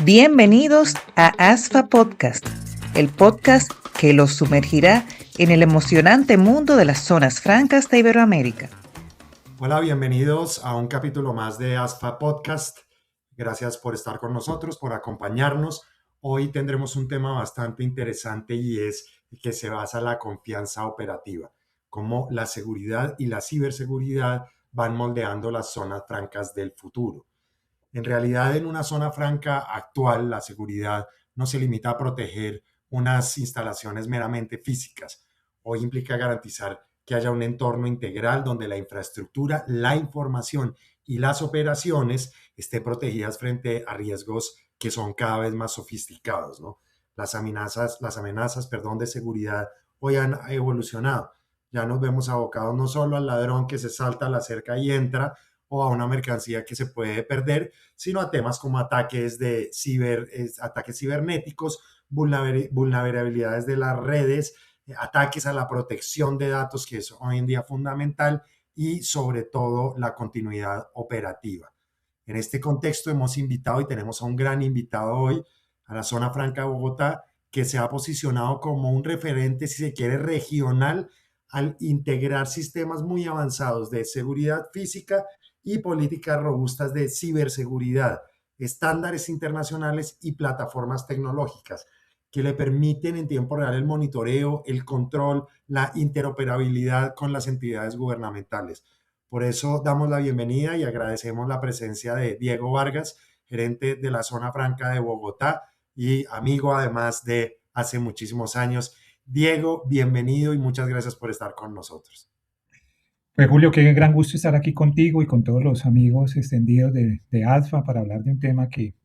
Bienvenidos a ASFA Podcast, el podcast que los sumergirá en el emocionante mundo de las zonas francas de Iberoamérica. Hola, bienvenidos a un capítulo más de ASFA Podcast. Gracias por estar con nosotros, por acompañarnos. Hoy tendremos un tema bastante interesante y es que se basa en la confianza operativa, cómo la seguridad y la ciberseguridad van moldeando las zonas francas del futuro. En realidad, en una zona franca actual, la seguridad no se limita a proteger unas instalaciones meramente físicas. Hoy implica garantizar que haya un entorno integral donde la infraestructura, la información y las operaciones estén protegidas frente a riesgos que son cada vez más sofisticados, ¿no? Las amenazas de seguridad hoy han evolucionado. Ya nos vemos abocados no solo al ladrón que se salta la cerca y entra, o a una mercancía que se puede perder, sino a temas como ataques cibernéticos, vulnerabilidades de las redes, ataques a la protección de datos, que es hoy en día fundamental, y sobre todo la continuidad operativa. En este contexto hemos invitado y tenemos a un gran invitado hoy a la zona franca de Bogotá, que se ha posicionado como un referente, si se quiere, regional al integrar sistemas muy avanzados de seguridad física y políticas robustas de ciberseguridad, estándares internacionales y plataformas tecnológicas que le permiten en tiempo real el monitoreo, el control, la interoperabilidad con las entidades gubernamentales. Por eso damos la bienvenida y agradecemos la presencia de Diego Vargas, gerente de la zona franca de Bogotá y amigo además de hace muchísimos años. Diego, bienvenido y muchas gracias por estar con nosotros. Pues Julio, qué gran gusto estar aquí contigo y con todos los amigos extendidos de ASFA para hablar de un tema que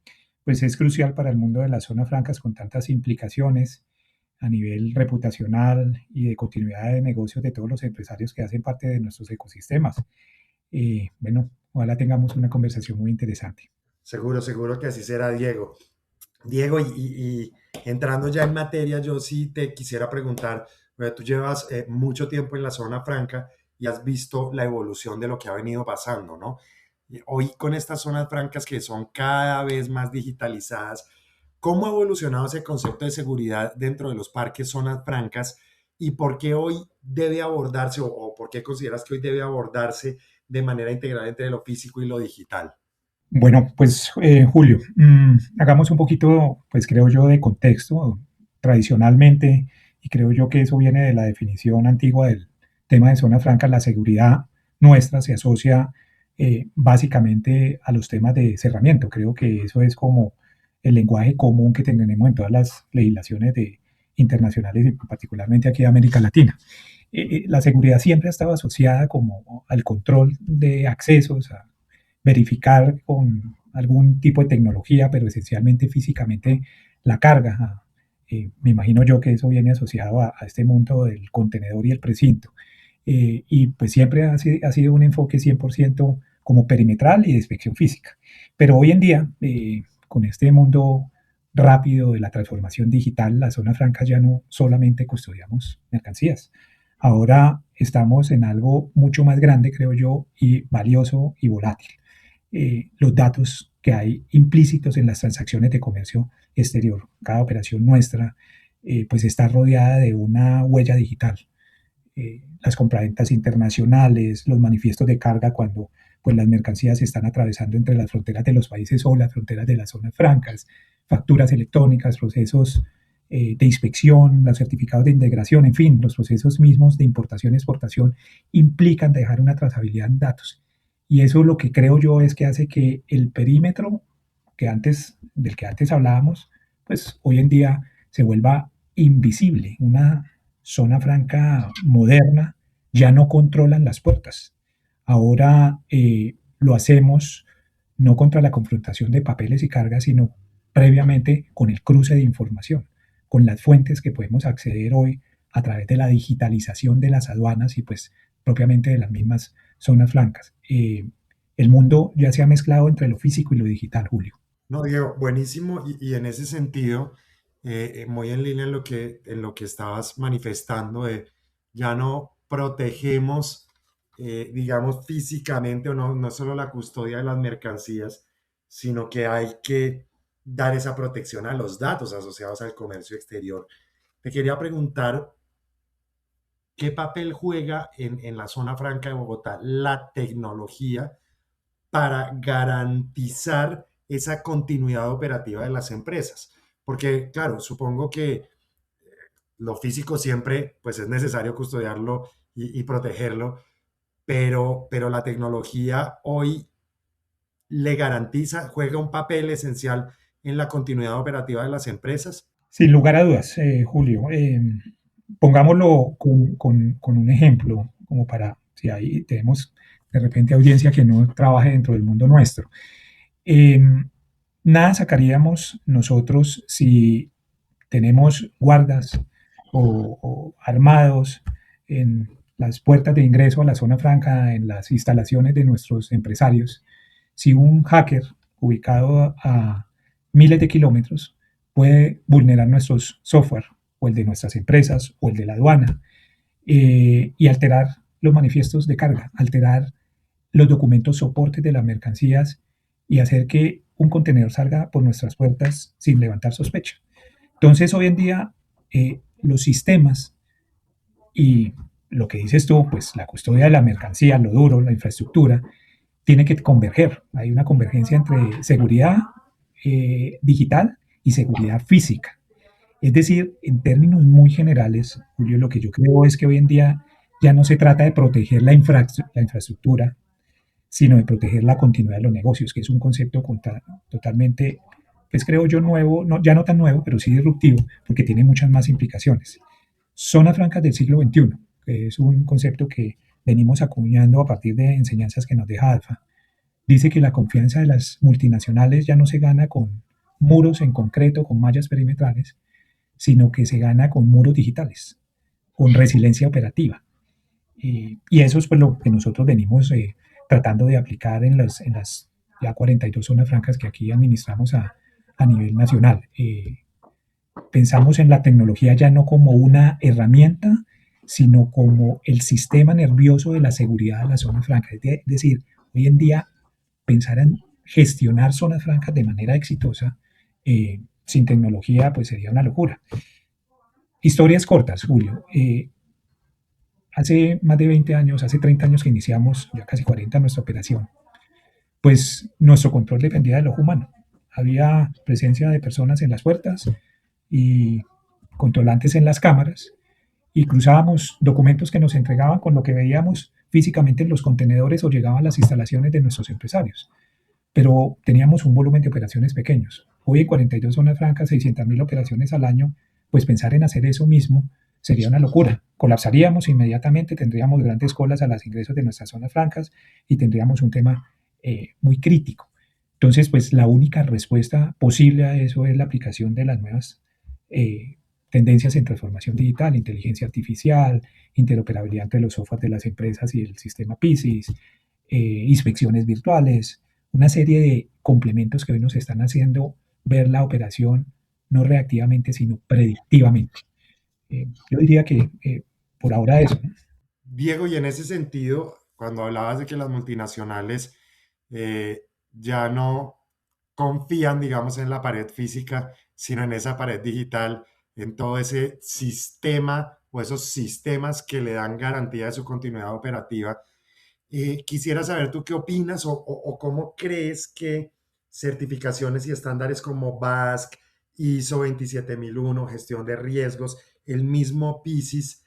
pues, es crucial para el mundo de las zonas francas con tantas implicaciones a nivel reputacional y de continuidad de negocios de todos los empresarios que hacen parte de nuestros ecosistemas. Bueno, ojalá tengamos una conversación muy interesante. Seguro que así será, Diego. Diego, y entrando ya en materia, yo sí te quisiera preguntar, tú llevas mucho tiempo en la zona franca y has visto la evolución de lo que ha venido pasando, ¿no? Y hoy con estas zonas francas que son cada vez más digitalizadas, ¿cómo ha evolucionado ese concepto de seguridad dentro de los parques zonas francas y por qué hoy debe abordarse o por qué consideras que hoy debe abordarse de manera integral entre lo físico y lo digital? Bueno, pues Julio, hagamos un poquito, pues creo yo, de contexto. Tradicionalmente, y creo yo que eso viene de la definición antigua del tema de zona franca, la seguridad nuestra se asocia básicamente a los temas de cerramiento. Creo que eso es como el lenguaje común que tenemos en todas las legislaciones internacionales y particularmente aquí de América Latina. La seguridad siempre ha estado asociada como al control de accesos, a verificar con algún tipo de tecnología, pero esencialmente físicamente la carga. Me imagino yo que eso viene asociado a este mundo del contenedor y el precinto. Y pues siempre ha sido un enfoque 100% como perimetral y de inspección física. Pero hoy en día, con este mundo rápido de la transformación digital, las zonas francas ya no solamente custodiamos mercancías. Ahora estamos en algo mucho más grande, creo yo, y valioso y volátil. Los datos que hay implícitos en las transacciones de comercio exterior. Cada operación nuestra pues está rodeada de una huella digital. Las compraventas internacionales, los manifiestos de carga cuando pues, las mercancías se están atravesando entre las fronteras de los países o las fronteras de las zonas francas, facturas electrónicas, procesos de inspección, los certificados de integración, en fin, los procesos mismos de importación y exportación implican dejar una trazabilidad en datos. Y eso lo que creo yo es que hace que el perímetro del que antes hablábamos, pues hoy en día se vuelva invisible. Una zona franca moderna ya no controlan las puertas. Ahora lo hacemos no contra la confrontación de papeles y cargas, sino previamente con el cruce de información, con las fuentes que podemos acceder hoy a través de la digitalización de las aduanas y pues propiamente de las mismas zonas francas. El mundo ya se ha mezclado entre lo físico y lo digital, Julio. No, Diego, buenísimo. Y en ese sentido, muy en línea en lo que estabas manifestando, ya no protegemos, digamos, físicamente o no, no solo la custodia de las mercancías, sino que hay que dar esa protección a los datos asociados al comercio exterior. Te quería preguntar, ¿qué papel juega en la zona franca de Bogotá la tecnología para garantizar esa continuidad operativa de las empresas? Porque, claro, supongo que lo físico siempre pues es necesario custodiarlo y protegerlo, pero la tecnología hoy le garantiza, juega un papel esencial en la continuidad operativa de las empresas. Sin lugar a dudas, Julio. Pongámoslo con un ejemplo, como para, si ahí tenemos de repente audiencia que no trabaje dentro del mundo nuestro. Eh, Nada sacaríamos nosotros si tenemos guardas o armados en las puertas de ingreso a la zona franca, en las instalaciones de nuestros empresarios. Si un hacker ubicado a miles de kilómetros puede vulnerar nuestros software o el de nuestras empresas o el de la aduana y alterar los manifiestos de carga, alterar los documentos soportes de las mercancías y hacer que un contenedor salga por nuestras puertas sin levantar sospecha. Entonces, hoy en día, los sistemas y lo que dices tú, pues la custodia de la mercancía, lo duro, la infraestructura, tiene que converger. Hay una convergencia entre seguridad digital y seguridad física. Es decir, en términos muy generales, Julio, lo que yo creo es que hoy en día ya no se trata de proteger la infraestructura, sino de proteger la continuidad de los negocios, que es un concepto totalmente, pues creo yo, nuevo, no, ya no tan nuevo, pero sí disruptivo, porque tiene muchas más implicaciones. Zonas francas del siglo XXI, que es un concepto que venimos acuñando a partir de enseñanzas que nos deja Alfa, dice que la confianza de las multinacionales ya no se gana con muros en concreto, con mallas perimetrales, sino que se gana con muros digitales, con resiliencia operativa. Y eso es pues, lo que nosotros venimos tratando de aplicar en las ya 42 zonas francas que aquí administramos a nivel nacional. Pensamos en la tecnología ya no como una herramienta, sino como el sistema nervioso de la seguridad de la zona franca. Es decir, hoy en día pensar en gestionar zonas francas de manera exitosa sin tecnología pues sería una locura. Historias cortas, Julio. Hace más de 20 años, hace 30 años que iniciamos, ya casi 40, nuestra operación, pues nuestro control dependía del ojo humano. Había presencia de personas en las puertas y controlantes en las cámaras y cruzábamos documentos que nos entregaban con lo que veíamos físicamente en los contenedores o llegaban a las instalaciones de nuestros empresarios. Pero teníamos un volumen de operaciones pequeños. Hoy en 42 zonas francas, 600.000 operaciones al año, pues pensar en hacer eso mismo sería una locura. Colapsaríamos inmediatamente, tendríamos grandes colas a los ingresos de nuestras zonas francas y tendríamos un tema muy crítico. Entonces, pues la única respuesta posible a eso es la aplicación de las nuevas tendencias en transformación digital, inteligencia artificial, interoperabilidad entre los softwares de las empresas y el sistema PISIS, inspecciones virtuales, una serie de complementos que hoy nos están haciendo ver la operación no reactivamente, sino predictivamente. Yo diría que por ahora eso, ¿no? Diego, y en ese sentido, cuando hablabas de que las multinacionales ya no confían, digamos, en la pared física, sino en esa pared digital, en todo ese sistema o esos sistemas que le dan garantía de su continuidad operativa. Quisiera saber tú qué opinas o cómo crees que certificaciones y estándares como BASC, ISO 27001, gestión de riesgos, el mismo PISIS,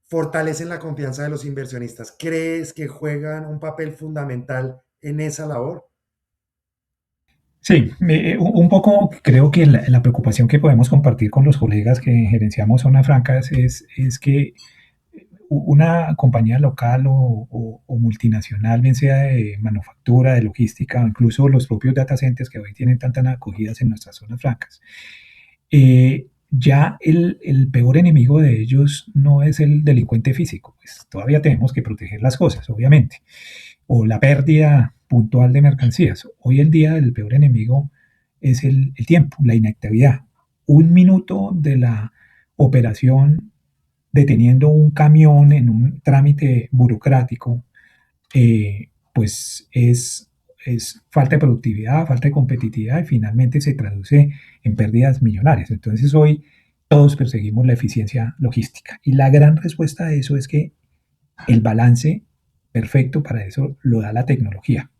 fortalecen la confianza de los inversionistas. ¿Crees que juegan un papel fundamental en esa labor? Sí, un poco creo que la preocupación que podemos compartir con los colegas que gerenciamos zonas francas es que una compañía local o multinacional, bien sea de manufactura, de logística, o incluso los propios data centers que hoy tienen tantas acogidas en nuestras zonas francas, ya el peor enemigo de ellos no es el delincuente físico, pues todavía tenemos que proteger las cosas, obviamente, o la pérdida puntual de mercancías. Hoy en día el peor enemigo es el tiempo, la inactividad. Un minuto de la operación deteniendo un camión en un trámite burocrático, pues es es falta de productividad, falta de competitividad y finalmente se traduce en pérdidas millonarias. Entonces hoy todos perseguimos la eficiencia logística y la gran respuesta a eso es que el balance perfecto para eso lo da la tecnología.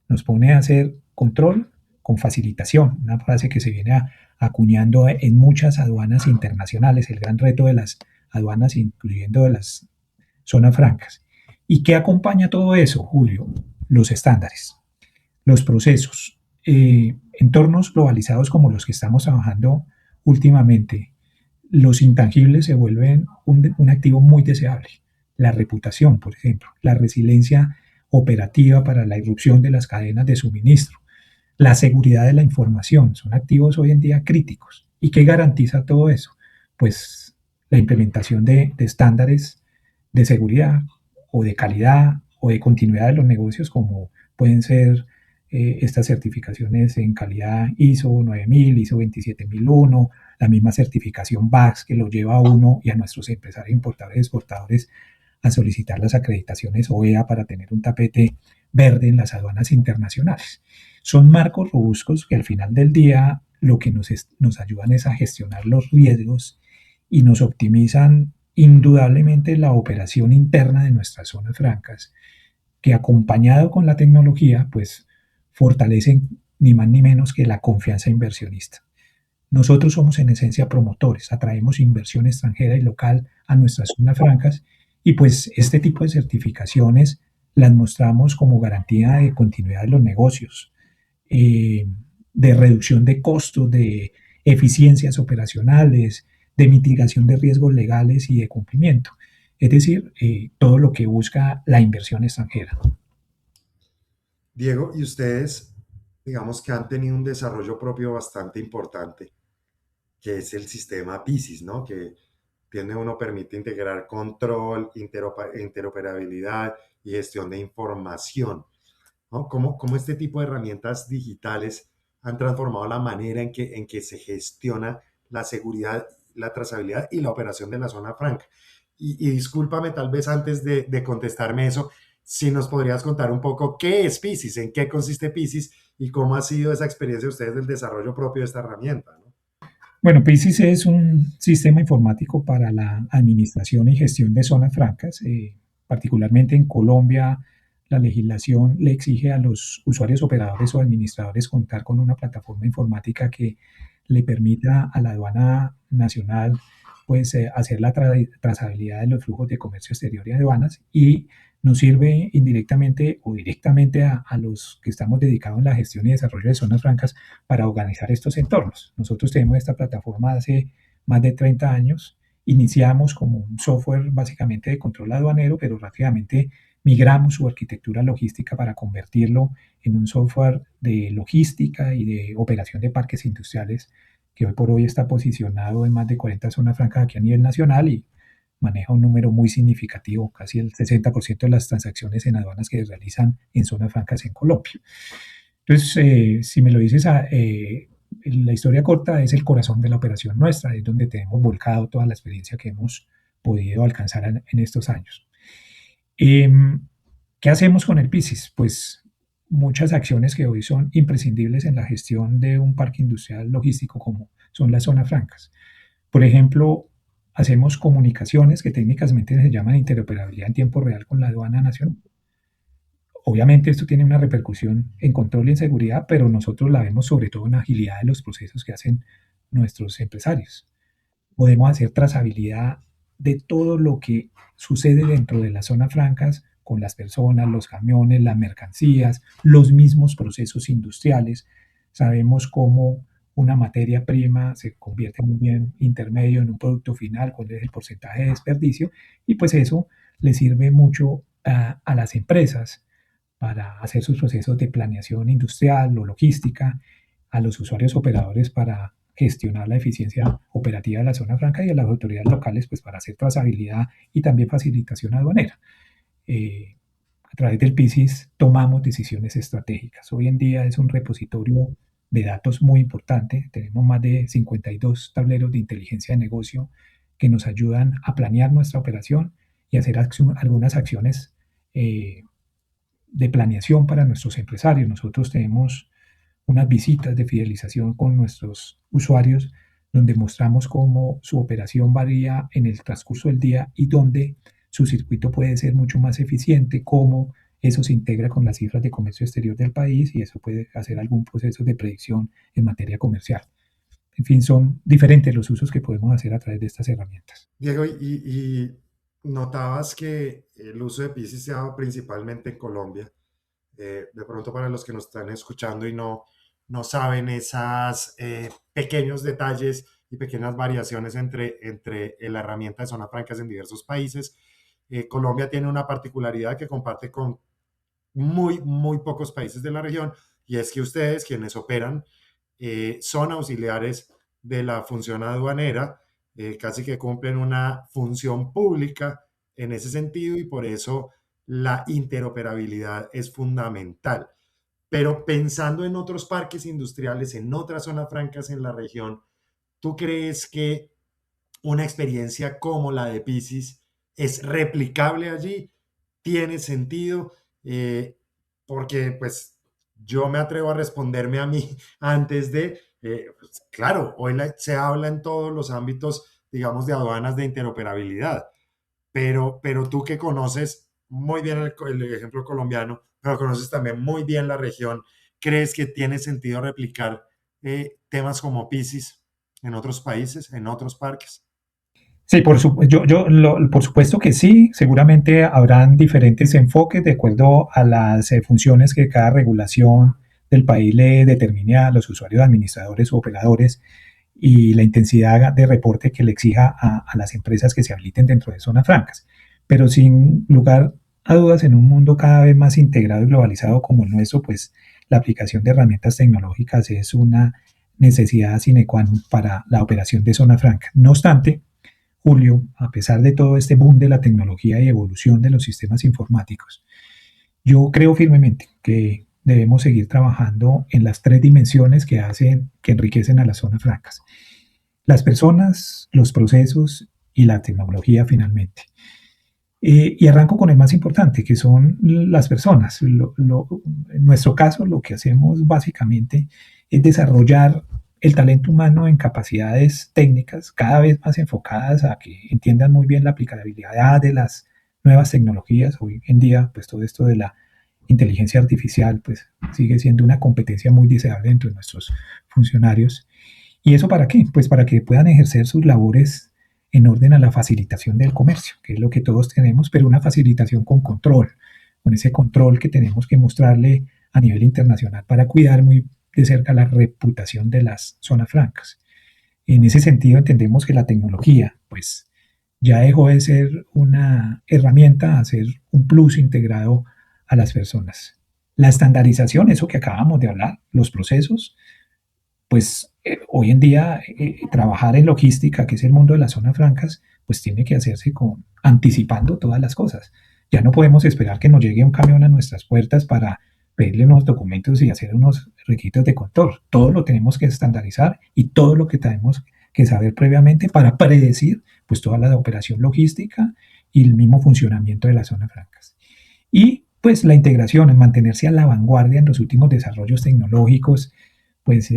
Nos pone a hacer control con facilitación, una frase que se viene acuñando en muchas aduanas internacionales, el gran reto de las aduanas, incluyendo de las zonas francas. ¿Y qué acompaña todo eso, Julio? Los estándares, los procesos, entornos globalizados como los que estamos trabajando últimamente, los intangibles se vuelven un activo muy deseable. La reputación, por ejemplo, la resiliencia operativa para la irrupción de las cadenas de suministro, la seguridad de la información, son activos hoy en día críticos. ¿Y qué garantiza todo eso? Pues la implementación de estándares de seguridad o de calidad o de continuidad de los negocios, como pueden ser estas certificaciones en calidad ISO 9000, ISO 27001, la misma certificación BACS que lo lleva a uno y a nuestros empresarios importadores y exportadores a solicitar las acreditaciones OEA para tener un tapete verde en las aduanas internacionales. Son marcos robustos que al final del día lo que nos ayudan es a gestionar los riesgos y nos optimizan indudablemente la operación interna de nuestras zonas francas, que acompañado con la tecnología, pues fortalecen ni más ni menos que la confianza inversionista. Nosotros somos en esencia promotores, atraemos inversión extranjera y local a nuestras zonas francas y pues este tipo de certificaciones las mostramos como garantía de continuidad de los negocios, eh, de reducción de costos, de eficiencias operacionales, de mitigación de riesgos legales y de cumplimiento. Es decir, todo lo que busca la inversión extranjera. Diego, y ustedes, digamos que han tenido un desarrollo propio bastante importante, que es el sistema PISIS, ¿no? Que permite integrar control, interoperabilidad y gestión de información, ¿no? ¿Cómo este tipo de herramientas digitales han transformado la manera en que se gestiona la seguridad, la trazabilidad y la operación de la zona franca? Y discúlpame, tal vez antes de contestarme eso, si nos podrías contar un poco qué es PISIS, en qué consiste PISIS y cómo ha sido esa experiencia de ustedes del desarrollo propio de esta herramienta, ¿no? Bueno, PISIS es un sistema informático para la administración y gestión de zonas francas. Particularmente en Colombia, la legislación le exige a los usuarios, operadores o administradores contar con una plataforma informática que le permita a la aduana nacional pues, hacer la trazabilidad de los flujos de comercio exterior y aduanas y nos sirve indirectamente o directamente a los que estamos dedicados en la gestión y desarrollo de zonas francas para organizar estos entornos. Nosotros tenemos esta plataforma hace más de 30 años. Iniciamos como un software básicamente de control aduanero, pero rápidamente migramos su arquitectura logística para convertirlo en un software de logística y de operación de parques industriales que hoy por hoy está posicionado en más de 40 zonas francas aquí a nivel nacional y maneja un número muy significativo, casi el 60% de las transacciones en aduanas que se realizan en zonas francas en Colombia. Entonces, si me lo dices, la historia corta es el corazón de la operación nuestra, es donde tenemos volcado toda la experiencia que hemos podido alcanzar en estos años. ¿Qué hacemos con el PISIS? Pues muchas acciones que hoy son imprescindibles en la gestión de un parque industrial logístico como son las zonas francas. Por ejemplo, hacemos comunicaciones que técnicamente se llaman interoperabilidad en tiempo real con la aduana nacional. Obviamente esto tiene una repercusión en control y en seguridad, pero nosotros la vemos sobre todo en agilidad de los procesos que hacen nuestros empresarios. Podemos hacer trazabilidad de todo lo que sucede dentro de las zonas francas con las personas, los camiones, las mercancías, los mismos procesos industriales. Sabemos cómo una materia prima se convierte en un bien intermedio, en un producto final, cuál es el porcentaje de desperdicio, y pues eso le sirve mucho a las empresas para hacer sus procesos de planeación industrial o logística, a los usuarios operadores para gestionar la eficiencia operativa de la zona franca y a las autoridades locales pues para hacer trazabilidad y también facilitación aduanera. A través del PISIS tomamos decisiones estratégicas. Hoy en día es un repositorio de datos muy importante. Tenemos más de 52 tableros de inteligencia de negocio que nos ayudan a planear nuestra operación y hacer algunas acciones de planeación para nuestros empresarios. Nosotros tenemos unas visitas de fidelización con nuestros usuarios donde mostramos cómo su operación varía en el transcurso del día y dónde su circuito puede ser mucho más eficiente, cómo eso se integra con las cifras de comercio exterior del país y eso puede hacer algún proceso de predicción en materia comercial. En fin, son diferentes los usos que podemos hacer a través de estas herramientas. Diego, y notabas que el uso de Pisi se ha dado principalmente en Colombia. De pronto para los que nos están escuchando y no saben esos pequeños detalles y pequeñas variaciones entre la herramienta de zonas francas en diversos países, Colombia tiene una particularidad que comparte con muy pocos países de la región, y es que ustedes, quienes operan, son auxiliares de la función aduanera, casi que cumplen una función pública en ese sentido, y por eso la interoperabilidad es fundamental. Pero pensando en otros parques industriales, en otras zonas francas en la región, ¿tú crees que una experiencia como la de Piscis es replicable allí? ¿Tiene sentido? Porque pues yo me atrevo a responderme a mí antes de, pues, claro, hoy se habla en todos los ámbitos, digamos, de aduanas de interoperabilidad, pero tú que conoces muy bien el ejemplo colombiano, pero conoces también muy bien la región, ¿crees que tiene sentido replicar temas como Piscis en otros países, en otros parques? Sí, por supuesto que sí. Seguramente habrán diferentes enfoques de acuerdo a las funciones que cada regulación del país le determine a los usuarios, administradores o operadores y la intensidad de reporte que le exija a las empresas que se habiliten dentro de zonas francas. Pero sin lugar a dudas, en un mundo cada vez más integrado y globalizado como el nuestro, pues la aplicación de herramientas tecnológicas es una necesidad sine qua non para la operación de zona franca. No obstante, Julio, a pesar de todo este boom de la tecnología y evolución de los sistemas informáticos, yo creo firmemente que debemos seguir trabajando en las tres dimensiones que enriquecen a las zonas francas. Las personas, los procesos y la tecnología finalmente. Y arranco con el más importante, que son las personas. En nuestro caso, lo que hacemos básicamente es desarrollar el talento humano en capacidades técnicas cada vez más enfocadas a que entiendan muy bien la aplicabilidad de las nuevas tecnologías. Hoy en día, pues todo esto de la inteligencia artificial, pues sigue siendo una competencia muy deseable entre nuestros funcionarios. ¿Y eso para qué? Pues para que puedan ejercer sus labores en orden a la facilitación del comercio, que es lo que todos tenemos, pero una facilitación con control, con ese control que tenemos que mostrarle a nivel internacional para cuidar muy de cerca la reputación de las zonas francas. En ese sentido entendemos que la tecnología, pues, ya dejó de ser una herramienta a ser un plus integrado a las personas. La estandarización, eso que acabamos de hablar, los procesos, pues hoy en día trabajar en logística, que es el mundo de las zonas francas, pues tiene que hacerse con anticipando todas las cosas. Ya no podemos esperar que nos llegue un camión a nuestras puertas para pedirle unos documentos y hacer unos requisitos de control. Todo lo tenemos que estandarizar y todo lo que tenemos que saber previamente para predecir pues toda la operación logística y el mismo funcionamiento de las zonas francas. Y pues la integración, en mantenerse a la vanguardia en los últimos desarrollos tecnológicos, pues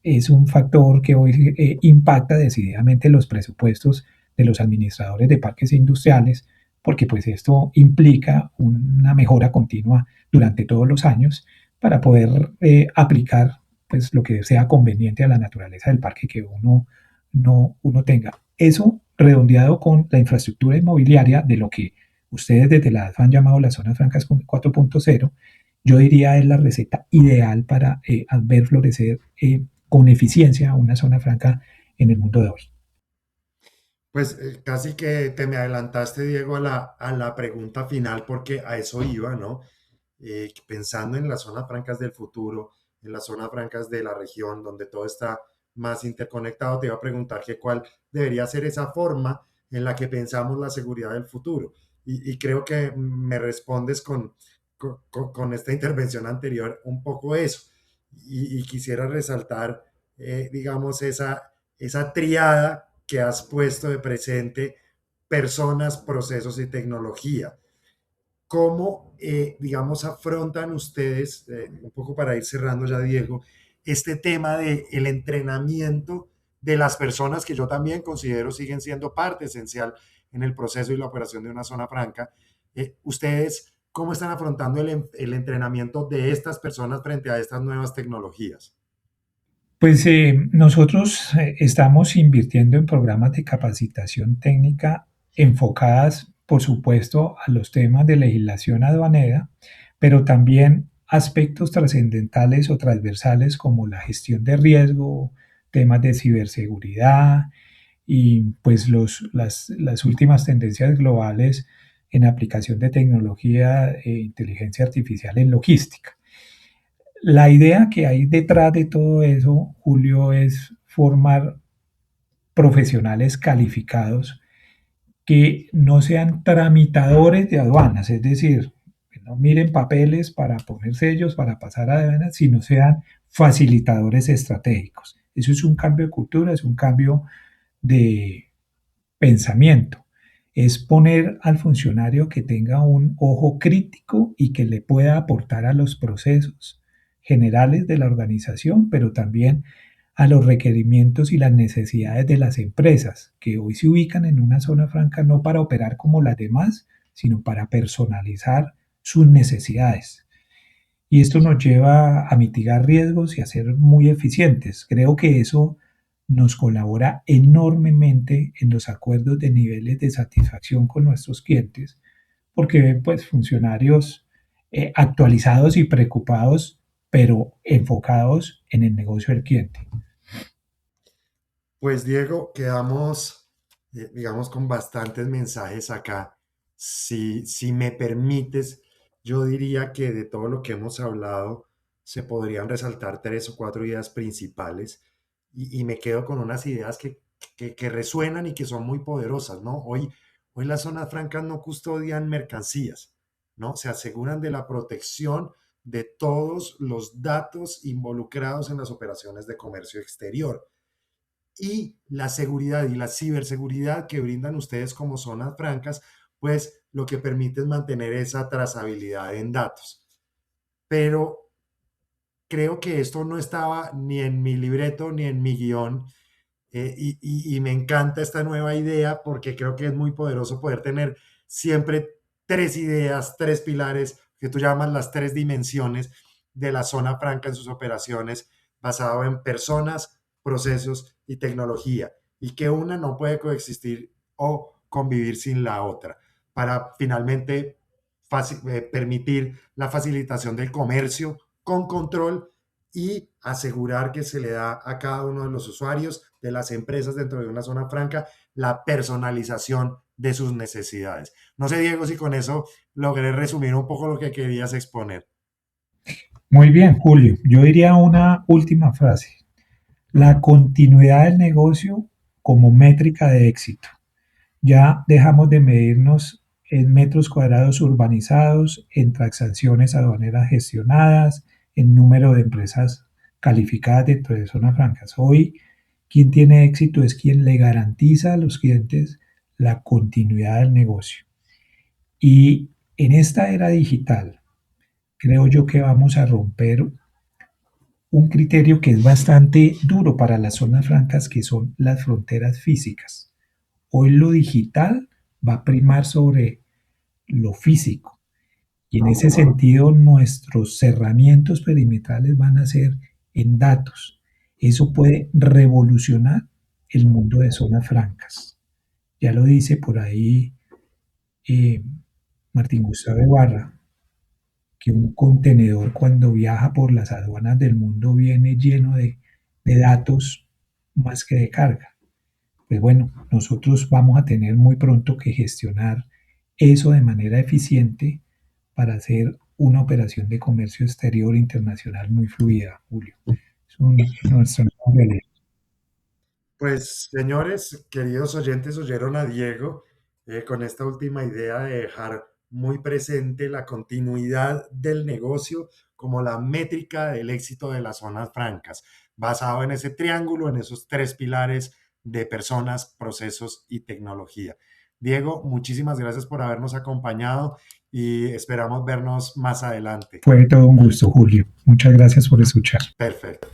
es un factor que hoy impacta decididamente los presupuestos de los administradores de parques industriales, porque pues esto implica una mejora continua durante todos los años para poder aplicar pues lo que sea conveniente a la naturaleza del parque que uno tenga. Eso redondeado con la infraestructura inmobiliaria de lo que ustedes desde la ADFA han llamado las zonas francas 4.0, yo diría es la receta ideal para ver florecer con eficiencia una zona franca en el mundo de hoy. Pues casi que te me adelantaste, Diego, a la pregunta final, porque a eso iba, ¿no? Pensando en las zonas francas del futuro, en las zonas francas de la región, donde todo está más interconectado, te iba a preguntar que cuál debería ser esa forma en la que pensamos la seguridad del futuro. Y creo que me respondes con esta intervención anterior un poco eso. Y quisiera resaltar, digamos, esa triada que has puesto de presente: personas, procesos y tecnología. ¿cómo, digamos, afrontan ustedes, un poco para ir cerrando ya, Diego, este tema del entrenamiento de las personas que yo también considero siguen siendo parte esencial en el proceso y la operación de una zona franca? ¿Ustedes cómo están afrontando el entrenamiento de estas personas frente a estas nuevas tecnologías? Pues nosotros estamos invirtiendo en programas de capacitación técnica enfocadas, por supuesto, a los temas de legislación aduanera, pero también aspectos trascendentales o transversales como la gestión de riesgo, temas de ciberseguridad y pues las últimas tendencias globales en aplicación de tecnología e inteligencia artificial en logística. La idea que hay detrás de todo eso, Julio, es formar profesionales calificados que no sean tramitadores de aduanas, es decir, que no miren papeles para poner sellos, para pasar a aduanas, sino sean facilitadores estratégicos. Eso es un cambio de cultura, es un cambio de pensamiento. Es poner al funcionario que tenga un ojo crítico y que le pueda aportar a los procesos generales de la organización, pero también a los requerimientos y las necesidades de las empresas, que hoy se ubican en una zona franca no para operar como las demás, sino para personalizar sus necesidades. Y esto nos lleva a mitigar riesgos y a ser muy eficientes. Creo que eso nos colabora enormemente en los acuerdos de niveles de satisfacción con nuestros clientes, porque ven pues funcionarios actualizados y preocupados, pero enfocados en el negocio del cliente. Pues Diego, quedamos, digamos, con bastantes mensajes acá. Si me permites, yo diría que de todo lo que hemos hablado, se podrían resaltar tres o cuatro ideas principales y me quedo con unas ideas que resuenan y que son muy poderosas, ¿no? Hoy las zonas francas no custodian mercancías, ¿no? Se aseguran de la protección de todos los datos involucrados en las operaciones de comercio exterior y la seguridad y la ciberseguridad que brindan ustedes como zonas francas, pues lo que permite es mantener esa trazabilidad en datos. Pero creo que esto no estaba ni en mi libreto ni en mi guión, y me encanta esta nueva idea porque creo que es muy poderoso poder tener siempre tres ideas, tres pilares que tú llamas las tres dimensiones de la zona franca en sus operaciones, basado en personas, procesos y tecnología, y que una no puede coexistir o convivir sin la otra, para finalmente permitir la facilitación del comercio con control y asegurar que se le da a cada uno de los usuarios de las empresas dentro de una zona franca la personalización de sus necesidades. No sé, Diego, si con eso logré resumir un poco lo que querías exponer. Muy bien, Julio. Yo diría una última frase. La continuidad del negocio como métrica de éxito. Ya dejamos de medirnos en metros cuadrados urbanizados, en transacciones aduaneras gestionadas, en número de empresas calificadas dentro de zonas francas. Hoy, quien tiene éxito es quien le garantiza a los clientes la continuidad del negocio. Y en esta era digital, creo yo que vamos a romper un criterio que es bastante duro para las zonas francas, que son las fronteras físicas. Hoy lo digital va a primar sobre lo físico. Y en ese sentido, nuestros cerramientos perimetrales van a ser en datos. Eso puede revolucionar el mundo de zonas francas. Ya lo dice por ahí eh, Martín Gustavo Ibarra, que un contenedor cuando viaja por las aduanas del mundo viene lleno de datos más que de carga. Pues bueno, nosotros vamos a tener muy pronto que gestionar eso de manera eficiente para hacer una operación de comercio exterior internacional muy fluida, Julio. Es nuestra nueva realidad. Pues, señores, queridos oyentes, oyeron a Diego con esta última idea de dejar muy presente la continuidad del negocio como la métrica del éxito de las zonas francas, basado en ese triángulo, en esos tres pilares de personas, procesos y tecnología. Diego, muchísimas gracias por habernos acompañado y esperamos vernos más adelante. Fue todo un gusto, Julio. Muchas gracias por escuchar. Perfecto.